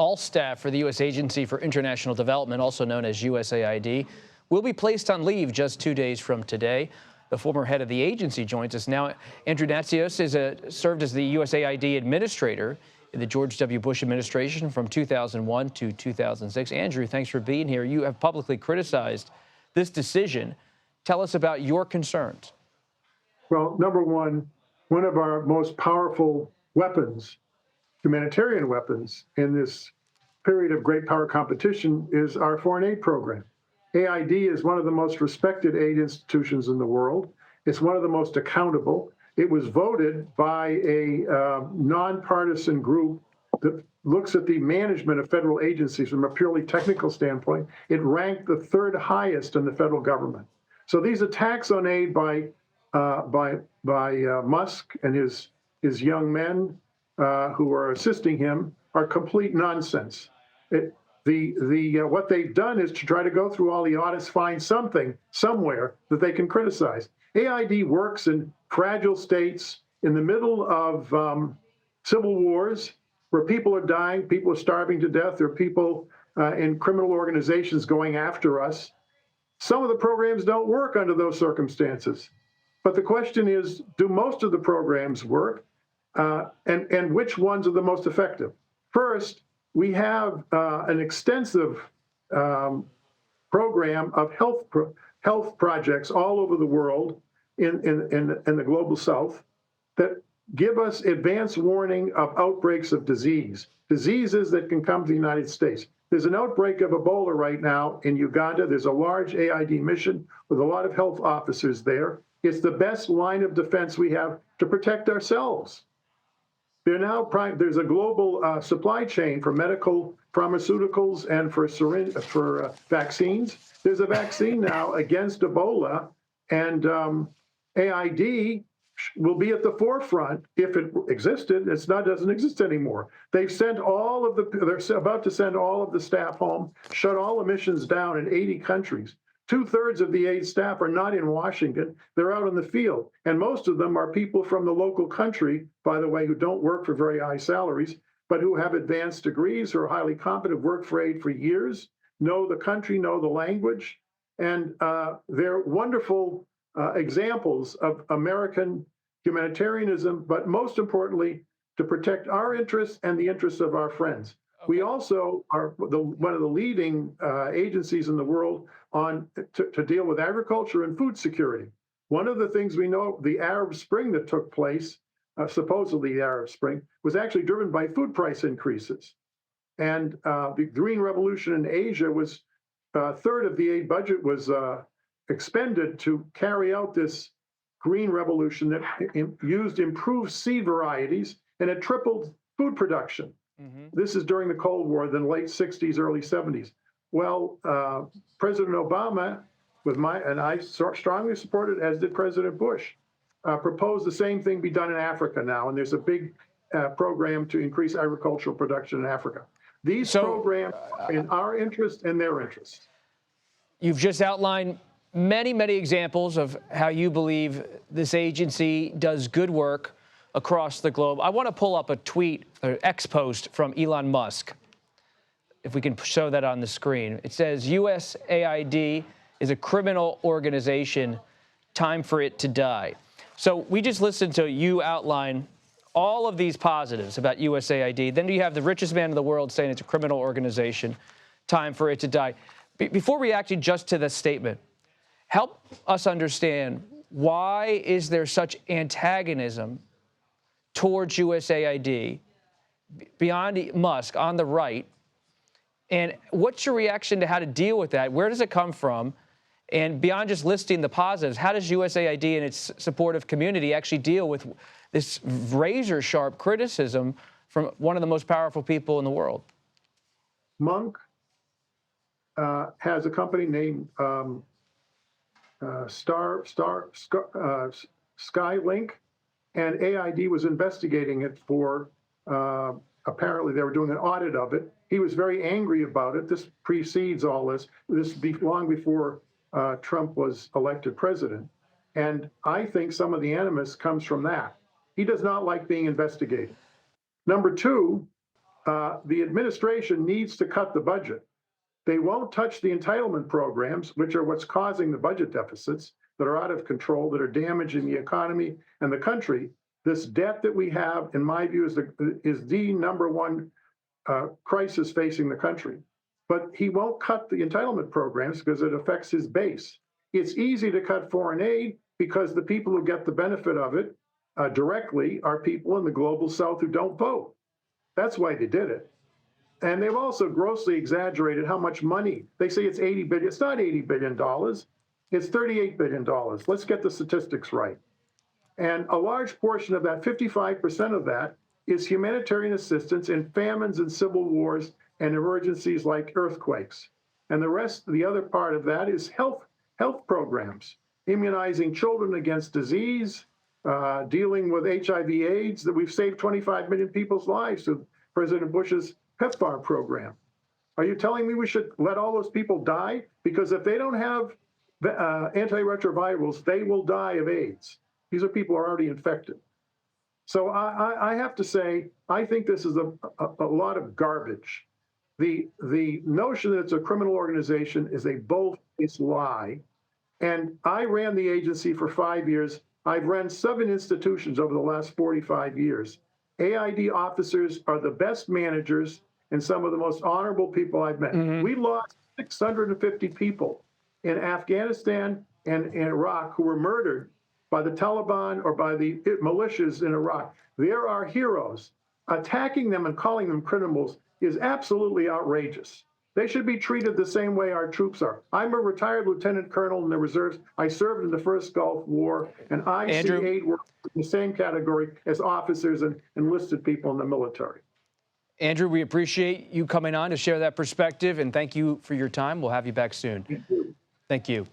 All staff for the U.S. Agency for International Development, also known as USAID, will be placed on leave just 2 days from today. The former head of the agency joins us now. Andrew Natsios served as the USAID administrator in the George W. Bush administration from 2001 to 2006. Andrew, thanks for being here. You have publicly criticized this decision. Tell us about your concerns. Well, number one of our most powerful weapons, humanitarian weapons, in this period of great power competition is our foreign aid program. AID is one of the most respected aid institutions in the world. It's one of the most accountable. It was voted by a nonpartisan group that looks at the management of federal agencies from a purely technical standpoint. It ranked the third highest in the federal government. So these attacks on aid by Musk and his young men who are assisting him are complete nonsense. What they've done is to try to go through all the audits, find something somewhere that they can criticize. AID works in fragile states in the middle of civil wars where people are dying, people are starving to death, there are people in criminal organizations going after us. Some of the programs don't work under those circumstances. But the question is, do most of the programs work? And which ones are the most effective? First, we have an extensive program of health projects all over the world in the global south that give us advance warning of outbreaks of diseases that can come to the United States. There's an outbreak of Ebola right now in Uganda. There's a large AID mission with a lot of health officers there. It's the best line of defense we have to protect ourselves. There's a global supply chain for medical pharmaceuticals and for vaccines. There's a vaccine now against Ebola, and AID will be at the forefront if it existed. Doesn't exist anymore. They're about to send all of the staff home, shut all emissions down in 80 countries. 2/3 of the aid staff are not in Washington. They're out in the field. And most of them are people from the local country, by the way, who don't work for very high salaries, but who have advanced degrees, who are highly competent, worked for aid for years, know the country, know the language. And they're wonderful examples of American humanitarianism, but most importantly, to protect our interests and the interests of our friends. Okay. We also are one of the leading agencies in the world to deal with agriculture and food security. One of the things we know, the Arab Spring that took place, supposedly the Arab Spring, was actually driven by food price increases. And the Green Revolution in Asia was a third of the aid budget was expended to carry out this Green Revolution that used improved seed varieties, and it tripled food production. Mm-hmm. This is during the Cold War, the late 60s, early 70s. Well, President Obama, and I strongly supported, as did President Bush, proposed the same thing be done in Africa now, and there's a big program to increase agricultural production in Africa. These programs are in our interest and their interest. You've just outlined many, many examples of how you believe this agency does good work across the globe. I want to pull up a tweet or X post from Elon Musk, if we can show that on the screen. It says, USAID is a criminal organization. Time for it to die. So we just listened to you outline all of these positives about USAID. Then you have the richest man in the world saying it's a criminal organization. Time for it to die. Before reacting just to this statement, help us understand, why is there such antagonism towards USAID beyond Musk on the right? And what's your reaction to how to deal with that? Where does it come from? And beyond just listing the positives, how does USAID and its supportive community actually deal with this razor-sharp criticism from one of the most powerful people in the world? Monk has a company named Skylink, and AID was investigating it for, apparently they were doing an audit of it. He was very angry about it. This precedes all this. Long before Trump was elected president. And I think some of the animus comes from that. He does not like being investigated. Number two, the administration needs to cut the budget. They won't touch the entitlement programs, which are what's causing the budget deficits that are out of control, that are damaging the economy and the country. This debt that we have, in my view, is the number one crisis facing the country. But he won't cut the entitlement programs because it affects his base. It's easy to cut foreign aid because the people who get the benefit of it directly are people in the global south who don't vote. That's why they did it. And they've also grossly exaggerated how much money. They say it's 80 billion. It's not $80 billion. It's $38 billion. Let's get the statistics right. And a large portion of that, 55% of that, is humanitarian assistance in famines and civil wars and emergencies like earthquakes. And the rest, the other part of that is health programs, immunizing children against disease, dealing with HIV/AIDS, that we've saved 25 million people's lives through President Bush's PEPFAR program. Are you telling me we should let all those people die? Because if they don't have antiretrovirals, they will die of AIDS. These are people who are already infected. So I have to say, I think this is a lot of garbage. The notion that it's a criminal organization is a bold-faced lie. And I ran the agency for 5 years. I've run 7 institutions over the last 45 years. AID officers are the best managers and some of the most honorable people I've met. We lost 650 people in Afghanistan and in Iraq who were murdered by the Taliban or by the militias in Iraq. There are heroes. Attacking them and calling them criminals is absolutely outrageous. They should be treated the same way our troops are. I'm a retired lieutenant colonel in the reserves. I served in the first Gulf War, and I see aid work in the same category as officers and enlisted people in the military. Andrew, we appreciate you coming on to share that perspective, and thank you for your time. We'll have you back soon. Thank you. Thank you.